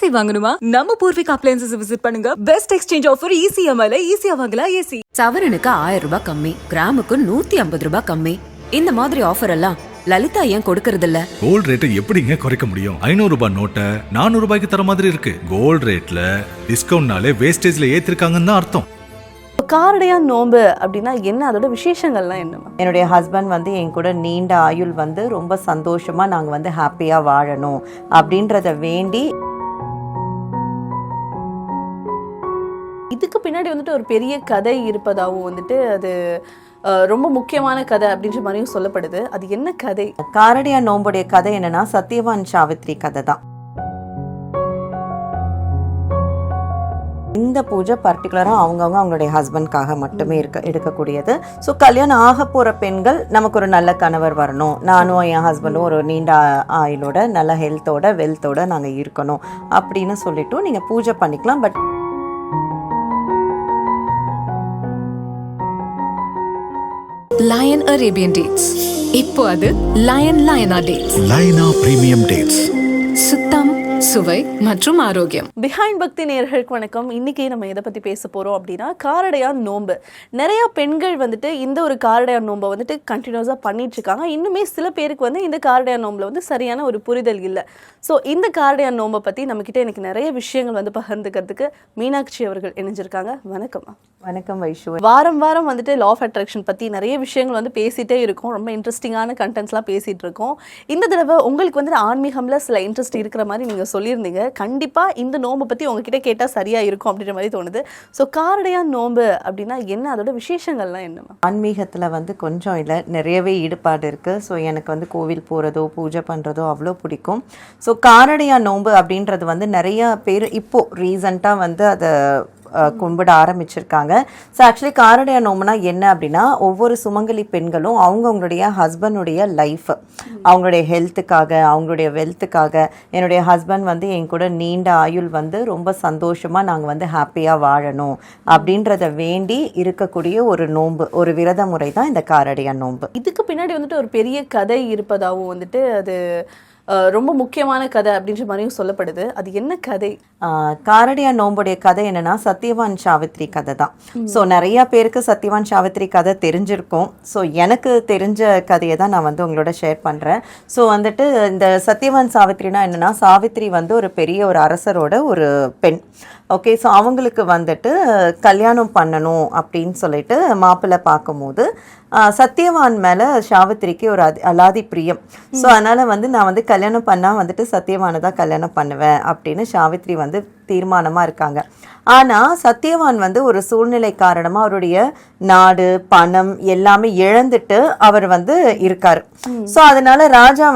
AC வாங்கணுமா? நம்ம Poorvika appliances visit பண்ணுங்க. பெஸ்ட் எக்ஸ்சேஞ்ச் ஆஃபர் ECMIல ஈஸியா வாங்கலாம் ஏசி. சவரனுக்கு 1000 ரூபாய் கம்மி, கிராமுக்கு 150 ரூபாய் கம்மி. இந்த மாதிரி ஆஃபர் எல்லாம் லலிதா ஏன் கொடுக்கறது இல்ல? கோல்ட் ரேட்டை எப்படிங்க குறைக்க முடியும்? 500 ரூபாய் நோட்டை 400 ரூபாய்க்கு தர மாதிரி இருக்கு. கோல்ட் ரேட்ல டிஸ்கவுண்ட்னாலே வேஸ்டேஜ்ல ஏத்திருக்காங்கன்னு தான் அர்த்தம். காரடையான் நோன்பு அப்படின்னா என்ன, அதோட விசேஷங்கள்லாம் என்னமா? என்னுடைய ஹஸ்பண்ட் என் கூட நீண்ட ஆயுள் ரொம்ப சந்தோஷமா நாங்க ஹாப்பியா வாழணும் அப்படின்றத வேண்டி. இதுக்கு பின்னாடி ஒரு பெரிய கதை இருப்பதாகவும் அது ரொம்ப முக்கியமான கதை அப்படின்ற மாதிரியும் சொல்லப்படுது. அது என்ன கதை? காரடையான் நோம்புடைய கதை என்னன்னா, சத்யவான் சாவித்ரி கதை தான். இந்த பூஜை பர்டிகுலராக அவங்களுடைய ஹஸ்பண்ட்காக மட்டுமே எடுக்கக்கூடியது. ஸோ கல்யாணம் ஆக போகிற பெண்கள் நமக்கு ஒரு நல்ல கணவர் வரணும், நானும் என் ஹஸ்பண்டும் ஒரு நீண்ட ஆயுளோட நல்ல ஹெல்த்தோட வெல்த்தோட நாங்கள் இருக்கணும் அப்படின்னு சொல்லிட்டு நீங்கள் பூஜை பண்ணிக்கலாம். பட் லயன் அரேபியன் டேட்ஸ், இப்போ அது லயனா டேட்ஸ். லயனா பிரீமியம் டேட்ஸ், சுத்தம், சுவை மற்றும் ஆரோக்கியம். பிஹைண்ட் பக்தி நேயர்களுக்கு வணக்கம். இன்னைக்கு நம்ம எதை பத்தி பேச போறோம் அப்படின்னா, காரடையான் நோன்பு. நிறைய பெண்கள் இந்த ஒரு காரடையான் நோன்பை கண்டினியூஸா பண்ணிட்டு இருக்காங்க. இன்னுமே சில பேருக்கு இந்த காரடையான் நோன்புல சரியான ஒரு புரிதல் இல்லை. ஸோ இந்த காரடையான் நோன்பை பத்தி நம்ம கிட்ட எனக்கு நிறைய விஷயங்கள் பகிர்ந்துக்கிறதுக்கு மீனாட்சி அவர்கள் இணைஞ்சிருக்காங்க. வணக்கம். வணக்கம் வைஷு. வாரம் லா ஆஃப் அட்ராக்ஷன் பத்தி நிறைய விஷயங்கள் பேசிட்டே இருக்கோம். ரொம்ப இன்ட்ரெஸ்டிங்கான கண்டென்ட்ஸ்லாம் பேசிட்டு இருக்கோம். இந்த தடவை உங்களுக்கு ஆன்மீகம்ல சில இன்ட்ரெஸ்ட் இருக்கிற மாதிரி நீங்க சொல்லியிருந்தீங்க. கண்டிப்பா இந்த நோம்பு பத்தி உங்ககிட்ட கேட்டா சரியா இருக்கும் அப்படின்ற மாதிரி தோணுது. ஸோ காரடையான் நோம்பு அப்படின்னா என்ன, அதோட விசேஷங்கள்லாம் என்னமா? ஆன்மீகத்துல கொஞ்சம் இல்லை, நிறையவே ஈடுபாடு இருக்கு. ஸோ எனக்கு கோவில் போறதோ பூஜை பண்றதோ அவ்வளோ பிடிக்கும். ஸோ காரடையான் நோம்பு அப்படின்றது நிறைய பேர் இப்போ ரீசண்டாக அதை கும்பிட ஆரம்பிச்சிருக்காங்க. ஸோ ஆக்சுவலி காரடையான் நோம்புனா என்ன அப்படின்னா, ஒவ்வொரு சுமங்கலி பெண்களும் அவங்களுடைய ஹஸ்பண்டுடைய லைஃப், அவங்களுடைய ஹெல்த்துக்காக, அவங்களுடைய வெல்த்துக்காக, என்னுடைய ஹஸ்பண்ட் என் கூட நீண்ட ஆயுள் ரொம்ப சந்தோஷமாக நாங்கள் ஹாப்பியாக வாழணும் அப்படின்றத வேண்டி இருக்கக்கூடிய ஒரு நோன்பு, ஒரு விரத முறை தான் இந்த காரடையான் நோன்பு. இதுக்கு பின்னாடி ஒரு பெரிய கதை இருப்பதாகவும் அது ரொம்ப முக்கியமான கதை அப்படின்ற மாதிரியும் சொல்லப்படுது. அது என்ன கதை? காரடையான் நோம்புடைய கதை என்னன்னா, சத்யவான் சாவித்ரி கதை தான். ஸோ நிறைய பேருக்கு சத்யவான் சாவித்ரி கதை தெரிஞ்சிருக்கும். ஸோ எனக்கு தெரிஞ்ச கதையை தான் நான் உங்களோட ஷேர் பண்ணுறேன். ஸோ இந்த சத்யவான் சாவித்ரினா என்னன்னா, சாவித்ரி ஒரு பெரிய ஒரு அரசரோட ஒரு பெண். ஓகே, ஸோ அவங்களுக்கு கல்யாணம் பண்ணணும் அப்படின்னு சொல்லிட்டு மாப்பிள்ளை பார்க்கும்போது சத்யவான் மேலே சாவித்திரிக்கு ஒரு அலாதி பிரியம். ஸோ அதனால் நான் கல்யாணம் பண்ணால் சத்யவானை தான் கல்யாணம் பண்ணுவேன் அப்படின்னு சாவித்ரி தீர்மானமாக இருக்காங்க. ஆனால் சத்யவான் ஒரு சூழ்நிலை காரணமாக அவருடைய நாடு, பணம் எல்லாமே இழந்துட்டு அவர் இருக்கார். ஸோ அதனால ராஜா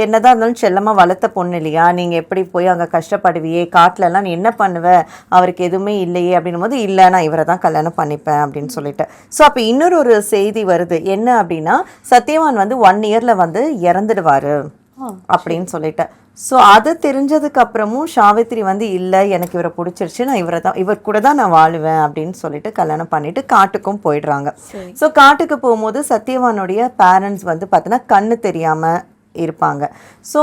என்னதான் இருந்தாலும் செல்லமாக வளர்த்த பொண்ணு இல்லையா, நீங்கள் எப்படி போய் அங்கே கஷ்டப்படுவியே, காட்டிலலாம் நீ என்ன பண்ணுவ, அவருக்கு எதுவுமே இல்லையே அப்படின்னும் போது, இல்லை நான் இவரை தான் கல்யாணம் பண்ணிப்பேன் அப்படின்னு சொல்லிட்டு. ஸோ அப்போ இன்னொரு செய்தி வருது. என்ன அப்படின்னா, சத்யவான் 1 இயர்ல இறந்துடுவாரு அப்படின்னு சொல்லிட்டு. ஸோ அது தெரிஞ்சதுக்கு அப்புறமும் சாவித்ரி இல்லை, எனக்கு இவரை பிடிச்சிருச்சு, நான் இவர் கூட தான் நான் வாழுவேன் அப்படின்னு சொல்லிட்டு கல்யாணம் பண்ணிட்டு காட்டுக்கும் போயிடுறாங்க. ஸோ காட்டுக்கு போகும்போது சத்யவானுடைய பேரண்ட்ஸ் பார்த்தீங்கன்னா கண்ணு தெரியாம இருப்பாங்க. ஸோ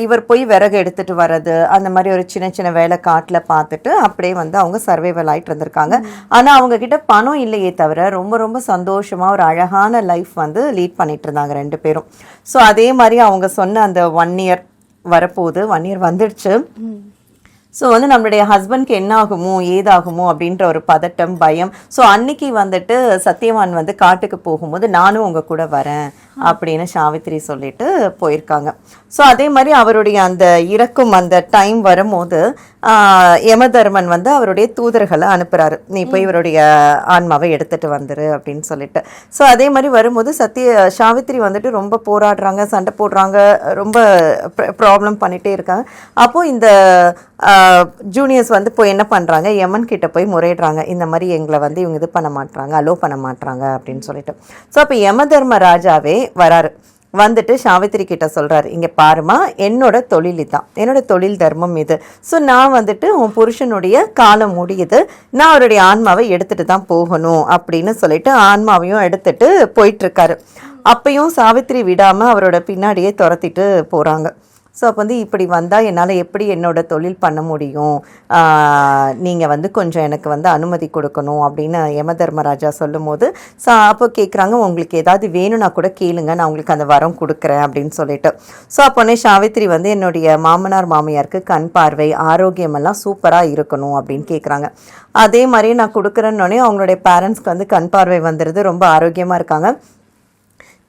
இவர் போய் விறகு எடுத்துட்டு வர்றது, அந்த மாதிரி ஒரு சின்ன சின்ன வேலை காட்டில் பார்த்துட்டு அப்படியே அவங்க சர்வைவல் ஆகிட்டு இருந்திருக்காங்க. ஆனால் அவங்க கிட்ட பணம் இல்லையே தவிர ரொம்ப ரொம்ப சந்தோஷமாக ஒரு அழகான லைஃப் லீட் பண்ணிட்டு இருந்தாங்க 2 பேரும். ஸோ அதே மாதிரி அவங்க சொன்ன அந்த 1 இயர் வரப்போகுது. 1 இயர் வந்துடுச்சு. ஸோ நம்மளுடைய ஹஸ்பண்ட்க்கு என்ன ஆகுமோ ஏதாகுமோ அப்படின்ற ஒரு பதட்டம், பயம். ஸோ அன்னைக்கு சத்யவான் காட்டுக்கு போகும்போது, நானும் உங்க கூட வரேன் அப்படின்னு சாவித்ரி சொல்லிட்டு போயிருக்காங்க. ஸோ அதே மாதிரி அவருடைய அந்த இறக்கும் அந்த டைம் வரும்போது யமதர்மன் அவருடைய தூதர்களை அனுப்புறாரு, நீ போய் இவருடைய ஆன்மாவை எடுத்துட்டு வந்துரு அப்படின்னு சொல்லிட்டு. ஸோ அதே மாதிரி வரும்போது சாவித்ரி ரொம்ப போராடுறாங்க, சண்டை போடுறாங்க, ரொம்ப ப்ராப்ளம் பண்ணிட்டே இருக்காங்க. அப்போ இந்த ஜூனியர்ஸ் போய் என்ன பண்றாங்க, யமன் கிட்ட போய் முறையிடுறாங்க, இந்த மாதிரி எங்களை இவங்க இது பண்ண மாட்டாங்க, அலோ பண்ண மாட்டாங்க அப்படின்னு சொல்லிட்டு. ஸோ அப்போ யமதர்ம ராஜாவே வராரு. சாவித்திரி கிட்ட சொல்றாரு, இங்க பாருமா, என்னோட தொழில் தான், என்னோட தொழில் தர்மம் இது. ஸோ நான் உன் புருஷனுடைய காலம் முடியுது, நான் அவருடைய ஆன்மாவை எடுத்துட்டு தான் போகணும் அப்படின்னு சொல்லிட்டு ஆன்மாவையும் எடுத்துட்டு போயிட்டு இருக்காரு. அப்பையும் சாவித்திரி விடாம அவரோட பின்னாடியே துரத்திட்டு போறாங்க. ஸோ அப்போ வந்து இப்படி வந்தால் என்னால் எப்படி என்னோட தொழில் பண்ண முடியும், நீங்கள் வந்து கொஞ்சம் எனக்கு வந்து அனுமதி கொடுக்கணும் அப்படின்னு யம தர்மராஜா சொல்லும் போது அப்போ கேட்குறாங்க, உங்களுக்கு ஏதாவது வேணும்னா கூட கேளுங்க, நான் உங்களுக்கு அந்த வரம் கொடுக்குறேன் அப்படின்னு சொல்லிட்டு. ஸோ அப்போனே சாவித்திரி வந்து என்னுடைய மாமனார் மாமியாருக்கு கண் பார்வை ஆரோக்கியமெல்லாம் சூப்பராக இருக்கணும் அப்படின்னு கேட்குறாங்க. அதே மாதிரி நான் கொடுக்குறேன்னொடனே அவங்களுடைய பேரண்ட்ஸ்க்கு வந்து கண் பார்வை வந்துடுது, ரொம்ப ஆரோக்கியமாக இருக்காங்க.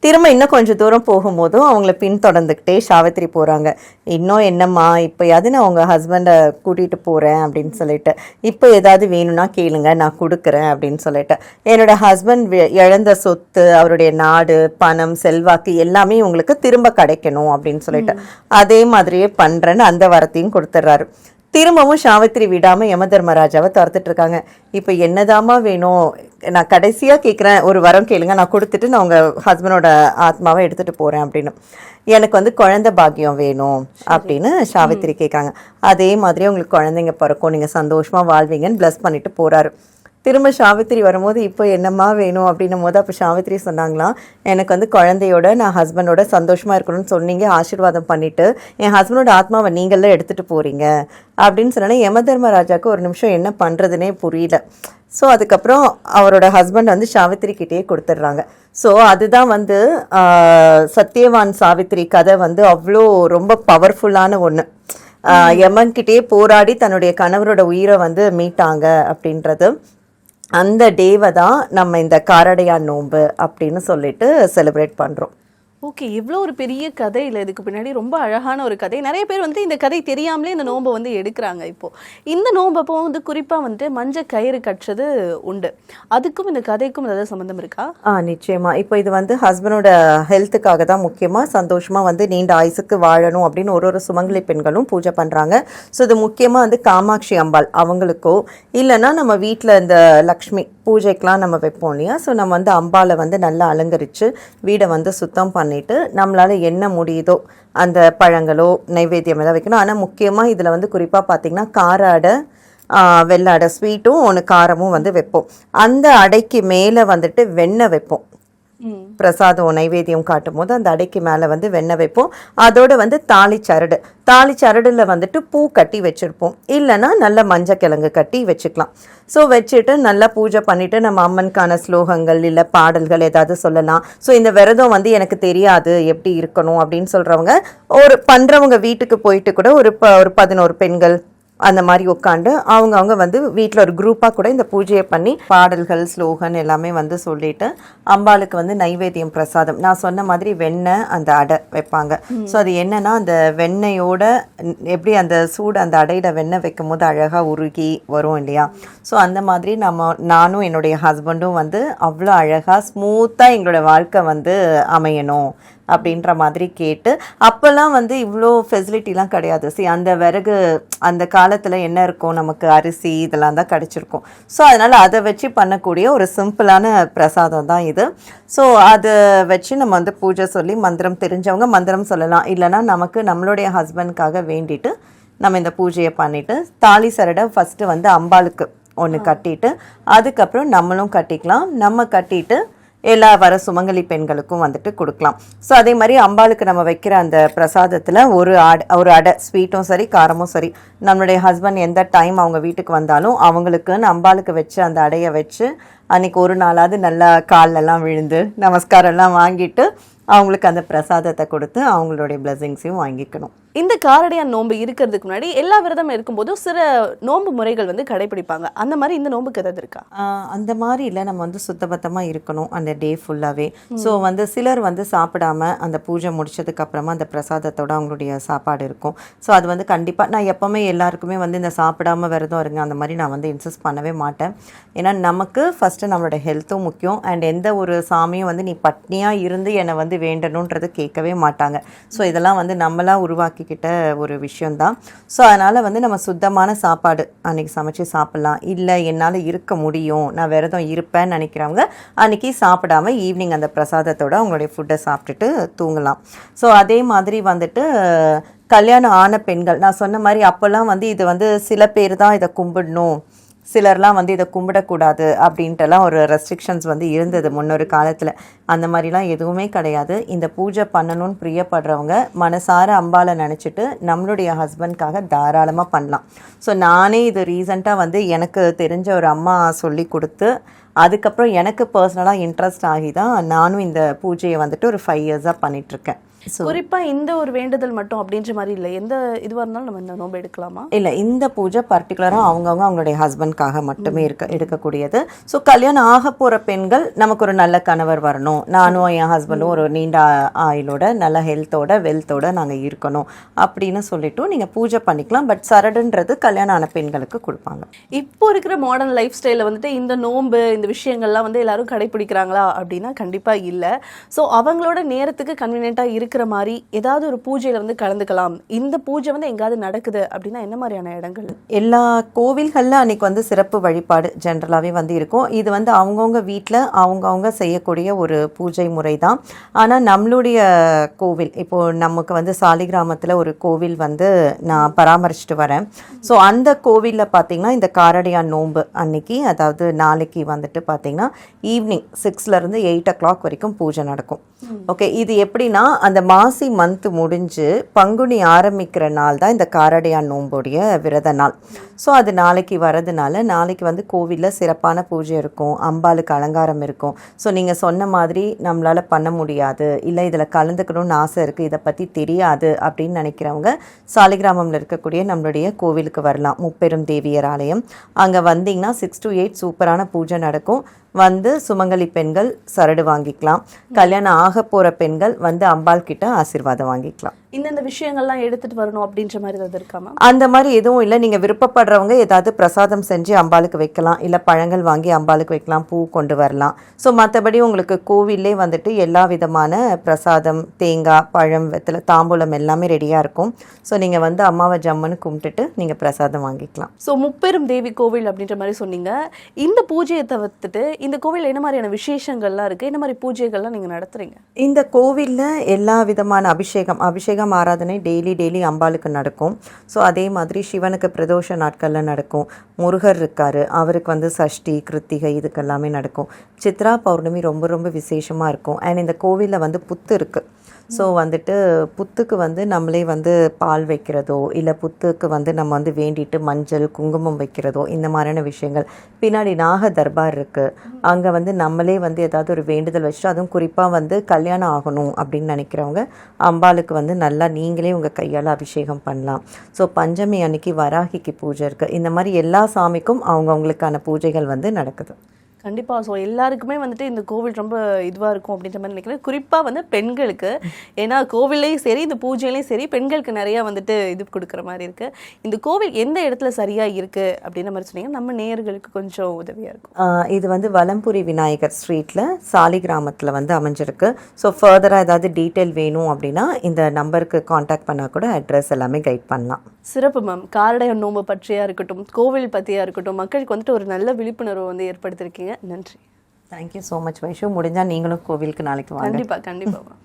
திரும்ப இன்னும் கொஞ்சம் தூரம் போகும்போதும் அவங்கள பின்தொடர்ந்துக்கிட்டே சாவித்திரி போகிறாங்க. இன்னும் என்னம்மா இப்போயாவது நான் உங்கள் ஹஸ்பண்டை கூட்டிகிட்டு போகிறேன் அப்படின்னு சொல்லிட்டு, இப்போ ஏதாவது வேணும்னா கேளுங்க, நான் கொடுக்குறேன் அப்படின்னு சொல்லிட்டு. என்னோடய ஹஸ்பண்ட் இழந்த சொத்து, அவருடைய நாடு, பணம், செல்வாக்கு எல்லாமே உங்களுக்கு திரும்ப கிடைக்கணும் அப்படின்னு சொல்லிட்டு அதே மாதிரியே பண்ணுறேன்னு அந்த வரத்தையும் கொடுத்துட்றாரு. திரும்பவும் சாவித்திரி விடாமல் யம தர்மராஜாவை துரத்துட்டு இருக்காங்க. இப்போ என்னதாம்மா வேணும், நான் கடைசியாக கேட்குறேன், ஒரு வரம் கேளுங்க, நான் கொடுத்துட்டு நான் உங்கள் ஹஸ்பண்டோட ஆத்மாவை எடுத்துகிட்டு போகிறேன் அப்படின்னு. எனக்கு வந்து குழந்தை பாக்கியம் வேணும் அப்படின்னு சாவித்திரி கேட்குறாங்க. அதே மாதிரி உங்களுக்கு குழந்தைங்க பிறக்கும், நீங்கள் சந்தோஷமாக வாழ்வீங்கன்னு ப்ளஸ் பண்ணிட்டு போகிறாரு. திரும்ப சாவித்திரி வரும்போது இப்போ என்னம்மா வேணும் அப்படின்னும் போது அப்போ சாவித்திரி சொன்னாங்களாம், எனக்கு வந்து குழந்தையோட நான் ஹஸ்பண்டோட சந்தோஷமாக இருக்கணும்னு சொன்னீங்க, ஆசீர்வாதம் பண்ணிவிட்டு என் ஹஸ்பண்டோட ஆத்மாவை நீங்களே எடுத்துகிட்டு போகிறீங்க அப்படின்னு சொன்னாலே யம தர்மராஜாவுக்கு ஒரு நிமிஷம் என்ன பண்ணுறதுனே புரியல. ஸோ அதுக்கப்புறம் அவரோட ஹஸ்பண்ட் வந்து சாவித்திரிக்கிட்டே கொடுத்துட்றாங்க. ஸோ அதுதான் வந்து சத்யவான் சாவித்திரி கதை வந்து அவ்வளோ ரொம்ப பவர்ஃபுல்லான ஒன்று. யமன்கிட்டே போராடி தன்னுடைய கணவரோட உயிரை வந்து மீட்டாங்க அப்படின்றது. அந்த டேவை தான் நம்ம இந்த காரடையான் நோன்பு அப்படின்னு சொல்லிட்டு செலிப்ரேட் பண்ணுறோம். ஓகே, இவ்வளோ ஒரு பெரிய கதை இல்லை, இதுக்கு பின்னாடி ரொம்ப அழகான ஒரு கதை. நிறைய பேர் வந்து இந்த கதை தெரியாமலே இந்த நோன்பை வந்து எடுக்கிறாங்க. இப்போது இந்த நோன்பப்போ வந்து குறிப்பாக வந்துட்டு மஞ்சள் கயிறு கட்டுறது உண்டு, அதுக்கும் இந்த கதைக்கும் ஏதாவது சம்மந்தம் இருக்கா? நிச்சயமாக. இப்போ இது வந்து ஹஸ்பண்டோட ஹெல்த்துக்காக தான், முக்கியமாக சந்தோஷமாக வந்து நீண்ட ஆயுசுக்கு வாழணும் அப்படின்னு ஒரு சுமங்கலி பெண்களும் பூஜை பண்ணுறாங்க. ஸோ இது முக்கியமாக வந்து காமாட்சி அம்பாள் அவங்களுக்கோ இல்லைன்னா நம்ம வீட்டில் இந்த லக்ஷ்மி பூஜைக்கெலாம் நம்ம வைப்போம் இல்லையா, ஸோ நம்ம வந்து அம்பாலை வந்து நல்லா அலங்கரித்து வீடை வந்து சுத்தம் பண்ணிவிட்டு நம்மளால் என்ன முடியுதோ அந்த பழங்களோ நைவேத்தியம் எதாவது வைக்கணும். ஆனால் முக்கியமாக இதில் வந்து குறிப்பாக பார்த்திங்கன்னா கார அடை, வெள்ளை அடை ஸ்வீட்டும் ஒன்று காரமும் வந்து வைப்போம். அந்த அடைக்கு மேலே வந்துட்டு வெண்ணெய் வைப்போம். பிரசாதம் நைவேத்தியம் காட்டும் போது அந்த அடைக்கு மேலே வந்து வெண்ணெய் வைப்போம். அதோட வந்து தாலி சரடில் வந்துட்டு பூ கட்டி வச்சுருப்போம், இல்லைன்னா நல்ல மஞ்சள் கிழங்கு கட்டி வச்சுக்கலாம். ஸோ வச்சுட்டு நல்லா பூஜை பண்ணிவிட்டு நம்ம அம்மனுக்கான ஸ்லோகங்கள் இல்லை பாடல்கள் ஏதாவது சொல்லலாம். ஸோ இந்த விரதம் வந்து எனக்கு தெரியாது எப்படி இருக்கணும் அப்படின்னு சொல்கிறவங்க ஒரு பண்ணுறவங்க வீட்டுக்கு போயிட்டு கூட ஒரு 11 பெண்கள் அந்த மாதிரி உட்காந்து அவங்க வந்து வீட்டில் ஒரு குரூப்பாக கூட இந்த பூஜையை பண்ணி பாடல்கள் ஸ்லோகன் எல்லாமே வந்து சொல்லிட்டு அம்பாளுக்கு வந்து நைவேத்தியம் பிரசாதம் நான் சொன்ன மாதிரி வெண்ணெய் அந்த அடை வைப்பாங்க. ஸோ அது என்னன்னா அந்த வெண்ணெயோட எப்படி அந்த சூடு அந்த அடையில வெண்ணெய் வைக்கும் போது அழகாக உருகி வரும் இல்லையா. ஸோ அந்த மாதிரி நானும் என்னுடைய ஹஸ்பண்டும் வந்து அவ்வளோ அழகாக ஸ்மூத்தாக எங்களோட வாழ்க்கை வந்து அமையணும் அப்படின்ற மாதிரி கேட்டு, அப்போல்லாம் வந்து இவ்வளோ ஃபெசிலிட்டிலாம் கிடையாது. அந்த விறகு அந்த காலத்தில் என்ன இருக்கும், நமக்கு அரிசி இதெல்லாம் தான் கிடச்சிருக்கும். ஸோ அதனால் அதை வச்சு பண்ணக்கூடிய ஒரு சிம்பிளான பிரசாதம் தான் இது. ஸோ அதை வச்சு நம்ம வந்து பூஜை சொல்லி மந்திரம் தெரிஞ்சவங்க மந்திரம் சொல்லலாம், இல்லைனா நமக்கு நம்மளுடைய ஹஸ்பண்ட்காக வேண்டிட்டு நம்ம இந்த பூஜையை பண்ணிவிட்டு தாலி சரடை ஃபஸ்ட்டு வந்து அம்பாளுக்கு ஒன்று கட்டிட்டு அதுக்கப்புறம் நம்மளும் கட்டிக்கலாம். நம்ம கட்டிட்டு எல்லா வர சுமங்கலி பெண்களுக்கும் வந்துட்டு கொடுக்கலாம். ஸோ அதே மாதிரி அம்பாளுக்கு நம்ம வைக்கிற அந்த பிரசாதத்தில் ஒரு அடை ஸ்வீட்டும் சரி காரமும் சரி, நம்மளுடைய ஹஸ்பண்ட் எந்த டைம் அவங்க வீட்டுக்கு வந்தாலும் அவங்களுக்குன்னு அம்பாளுக்கு வச்சு அந்த அடையை வச்சு அன்றைக்கி ஒரு நாளாவது நல்லா காலெல்லாம் விழுந்து நமஸ்காரம்லாம் வாங்கிட்டு அவங்களுக்கு அந்த பிரசாதத்தை கொடுத்து அவங்களுடைய பிளெஸிங்ஸையும் வாங்கிக்கணும். இந்த காரடையான் நோன்பு இருக்கிறதுக்கு முன்னாடி எல்லா விரதம் இருக்கும்போதும் சில நோன்பு முறைகள் வந்து கடைபிடிப்பாங்க. அந்த மாதிரி இந்த நோன்புக்கு எதாவது இருக்கா? அந்த மாதிரி இல்லை, நம்ம வந்து சுத்தபத்தமாக இருக்கணும் அந்த டே ஃபுல்லாகவே. ஸோ வந்து சிலர் வந்து சாப்பிடாம அந்த பூஜை முடிச்சதுக்கு அப்புறமா அந்த பிரசாதத்தோட அவங்களுடைய சாப்பாடு இருக்கும். ஸோ அது வந்து கண்டிப்பாக நான் எப்போவுமே எல்லாருக்குமே வந்து இந்த சாப்பிடாம விரதம் இருங்க அந்த மாதிரி நான் வந்து இன்சிஸ்ட் பண்ணவே மாட்டேன். ஏன்னா நமக்கு ஃபஸ்ட்டு நம்மளோட ஹெல்த்தும் முக்கியம். அண்ட் எந்த ஒரு சாமியும் வந்து நீ பட்னியாக இருந்து என்னை வந்து வேண்டணுன்றது கேட்கவே மாட்டாங்க. ஸோ இதெல்லாம் வந்து நம்மளாக உருவாக்கிக்கிட்ட ஒரு விஷயந்தான். ஸோ அதனால் வந்து நம்ம சுத்தமான சாப்பாடு அன்றைக்கி சமைச்சு சாப்பிட்லாம். இல்லை என்னால் இருக்க முடியும், நான் விரதம் இருப்பேன்னு நினைக்கிறவங்க அன்றைக்கி சாப்பிடாமல் ஈவினிங் அந்த பிரசாதத்தோடு அவங்களுடைய ஃபுட்டை சாப்பிட்டுட்டு தூங்கலாம். ஸோ அதே மாதிரி வந்துட்டு கல்யாணம் ஆன பெண்கள் நான் சொன்ன மாதிரி அப்போல்லாம் வந்து இது வந்து சில பேர் தான் இதை கும்பிடணும், சிலர்லாம் வந்து இதை கும்பிடக்கூடாது அப்படின்ட்டுலாம் ஒரு ரெஸ்ட்ரிக்ஷன்ஸ் வந்து இருந்தது முன்னொரு காலத்தில். அந்த மாதிரிலாம் எதுவுமே கிடையாது. இந்த பூஜை பண்ணணும்னு பிரியப்படுறவங்க மனசார அம்பாலை நினச்சிட்டு நம்மளுடைய ஹஸ்பண்ட்காக தாராளமாக பண்ணலாம். ஸோ நானே இது ரீசண்டாக வந்து எனக்கு தெரிஞ்ச ஒரு அம்மா சொல்லி கொடுத்து அதுக்கப்புறம் எனக்கு பர்சனலாக இன்ட்ரெஸ்ட் ஆகி தான் நானும் இந்த பூஜையை வந்துட்டு ஒரு 5 இயர்ஸாக பண்ணிகிட்ருக்கேன். குறிப்பா இந்த ஒரு வேண்டுதல் மட்டும் அப்படின்ற மாதிரி இல்லை, எந்த இதுவாக இருந்தாலும் நம்ம இந்த நோன்பு எடுக்கலாமா? இல்லை, இந்த பூஜை பர்டிகுலராக அவங்களுடைய ஹஸ்பண்ட்காக மட்டுமே எடுக்கக்கூடியது. ஸோ கல்யாணம் ஆக போகிற பெண்கள் நமக்கு ஒரு நல்ல கணவர் வரணும், நானும் என் ஹஸ்பண்டும் ஒரு நீண்ட ஆயுளோட நல்ல ஹெல்த்தோட வெல்த்தோட நாங்கள் இருக்கணும் அப்படின்னு சொல்லிட்டு நீங்கள் பூஜை பண்ணிக்கலாம். பட் சரடுன்றது கல்யாணம் ஆன பெண்களுக்கு கொடுப்பாங்க. இப்போ இருக்கிற மாடர்ன் லைஃப் ஸ்டைலில் வந்துட்டு இந்த நோன்பு இந்த விஷயங்கள்லாம் வந்து எல்லாரும் கடைப்பிடிக்கிறாங்களா அப்படின்னா கண்டிப்பாக இல்லை. ஸோ அவங்களோட நேரத்துக்கு கன்வீனியண்ட்டாக இருக்கிற மாதிரி ஏதாவது ஒரு பூஜையில வந்து கலந்துக்கலாம். இந்த பூஜை வந்து எங்காவது நடக்குது அப்படின்னா என்ன மாதிரியான இடங்கள்? எல்லா கோவில்கள்ல அன்னைக்கு வந்து சிறப்பு வழிபாடு ஜென்ரலாகவே வந்து இருக்கும். இது வந்து அவங்கவுங்க வீட்டில் அவங்கவுங்க செய்யக்கூடிய ஒரு பூஜை முறை தான். ஆனால் நம்மளுடைய கோவில், இப்போது நமக்கு வந்து சாலிகிராமத்தில் ஒரு கோவில் வந்து நான் பராமரிச்சுட்டு வரேன். ஸோ அந்த கோவிலில் பார்த்தீங்கன்னா இந்த காரடையான் நோன்பு அன்னைக்கு, அதாவது நாளைக்கு வந்துட்டு பார்த்தீங்கன்னா ஈவினிங் 6லேருந்து 8 o'clock வரைக்கும் பூஜை நடக்கும். ஓகே, இது எப்படின்னா அந்த மாசி மந்த் முடிஞ்சு பங்குனி ஆரம்பிக்கிற நாள் தான் இந்த காரடையான் நோன்புடைய விரத நாள். ஸோ அது நாளைக்கு வரதுனால நாளைக்கு வந்து கோவிலில் சிறப்பான பூஜை இருக்கும், அம்பாளுக்கு அலங்காரம் இருக்கும். ஸோ நீங்கள் சொன்ன மாதிரி நம்மளால் பண்ண முடியாது, இல்லை இதில் கலந்துக்கணும்னு ஆசை இருக்குது, இதை பற்றி தெரியாது அப்படின்னு நினைக்கிறவங்க சாலிகிராமத்தில் இருக்கக்கூடிய நம்மளுடைய கோவிலுக்கு வரலாம். முப்பெரும் தேவியர் ஆலயம். அங்கே வந்தீங்கன்னா 6 to 8 சூப்பரான பூஜை நடக்கும். வந்து சுமங்கலி பெண்கள் சரடு வாங்கிக்கலாம், கல்யாணம் ஆக போகிற பெண்கள் வந்து அம்பாள் கிட்ட ஆசீர்வாதம் வாங்கிக்கலாம். இந்த விஷயங்கள்லாம் எடுத்துட்டு வரணும் அப்படின்ற மாதிரி ஏதாவது இருக்காமா? அந்த மாதிரி எதுவும் இல்லை. நீங்கள் விருப்பப்படுறவங்க ஏதாவது பிரசாதம் செஞ்சு அம்பாளுக்கு வைக்கலாம், இல்லை பழங்கள் வாங்கி அம்பாளுக்கு வைக்கலாம், பூ கொண்டு வரலாம். ஸோ மற்றபடி உங்களுக்கு கோவிலே வந்துட்டு எல்லா விதமான பிரசாதம், தேங்காய், பழம், வெத்தலை, தாம்பூலம் எல்லாமே ரெடியாக இருக்கும். ஸோ நீங்கள் வந்து அம்மாவை ஜம்முன்னு கும்பிட்டுட்டு நீங்கள் பிரசாதம் வாங்கிக்கலாம். ஸோ முப்பெரும் தேவி கோவில் அப்படின்ற மாதிரி சொன்னீங்க. இந்த பூஜையை தவிர்த்துட்டு இந்த கோவில் என்ன மாதிரியான விசேஷங்கள்லாம் இருக்குது, என்ன மாதிரி பூஜைகள்லாம் நீங்கள் நடத்துகிறீங்க? இந்த கோவிலில் எல்லா விதமான அபிஷேகம் ஆராதனை டெய்லி அம்பாளுக்கு நடக்கும். ஸோ அதே மாதிரி சிவனுக்கு பிரதோஷ நாட்களில் நடக்கும். முருகர் இருக்கார், அவருக்கு வந்து சஷ்டி, கிருத்திகை இதுக்கெல்லாமே நடக்கும். சித்ரா பௌர்ணமி ரொம்ப ரொம்ப விசேஷமாக இருக்கும். அண்ட் இந்த கோவிலில் வந்து புத்து இருக்குது. ஸோ வந்துட்டு புத்துக்கு வந்து நம்மளே வந்து பால் வைக்கிறதோ, இல்லை புத்துக்கு வந்து நம்ம வந்து வேண்டிட்டு மஞ்சள் குங்குமம் வைக்கிறதோ, இந்த மாதிரியான விஷயங்கள். பின்னாடி நாக தர்பார் இருக்குது, அங்கே வந்து நம்மளே வந்து ஏதாவது ஒரு வேண்டுதல் வச்சுட்டு, அதுவும் குறிப்பாக வந்து கல்யாணம் ஆகணும் அப்படின்னு நினைக்கிறவங்க அம்பாளுக்கு வந்து நல்லா நீங்களே உங்கள் கையால் அபிஷேகம் பண்ணலாம். ஸோ பஞ்சமி அன்னைக்கு வராகிக்கு பூஜை இருக்குது. இந்த மாதிரி எல்லா சாமிக்கும் அவங்கவுங்களுக்கான பூஜைகள் வந்து நடக்குது. கண்டிப்பாக. ஸோ எல்லாருக்குமே வந்துட்டு இந்த கோவில் ரொம்ப இதுவாக இருக்கும் அப்படின்ற மாதிரி நினைக்கிறேன். குறிப்பாக வந்து பெண்களுக்கு, ஏன்னா கோவிலையும் சரி இந்த பூஜையிலையும் சரி பெண்களுக்கு நிறையா வந்துட்டு இது கொடுக்குற மாதிரி இருக்குது. இந்த கோவில் எந்த இடத்துல சரியாக இருக்குது அப்படின்ற மாதிரி சொன்னீங்கன்னா நம்ம நேயர்களுக்கு கொஞ்சம் உதவியாக இருக்கும். இது வந்து வலம்புரி விநாயகர் ஸ்ட்ரீட்டில் சாலிகிராமத்தில் வந்து அமைஞ்சிருக்கு. ஸோ ஃபர்தராக ஏதாவது டீட்டெயில் வேணும் அப்படின்னா இந்த நம்பருக்கு காண்டாக்ட் பண்ணால் கூட அட்ரஸ் எல்லாமே கைட் பண்ணலாம். சிறப்பு மேம். காரடையான் நோன்பு பற்றியாக இருக்கட்டும், கோவில் பற்றியாக இருக்கட்டும், மக்களுக்கு வந்துட்டு ஒரு நல்ல விழிப்புணர்வு வந்து ஏற்படுத்தியிருக்கீங்க. நன்றி. Thank you so much Vaishu. முடிஞ்சால் நீங்களும் கோவிலுக்கு நாளைக்கு வாங்க. கண்டிப்பாக.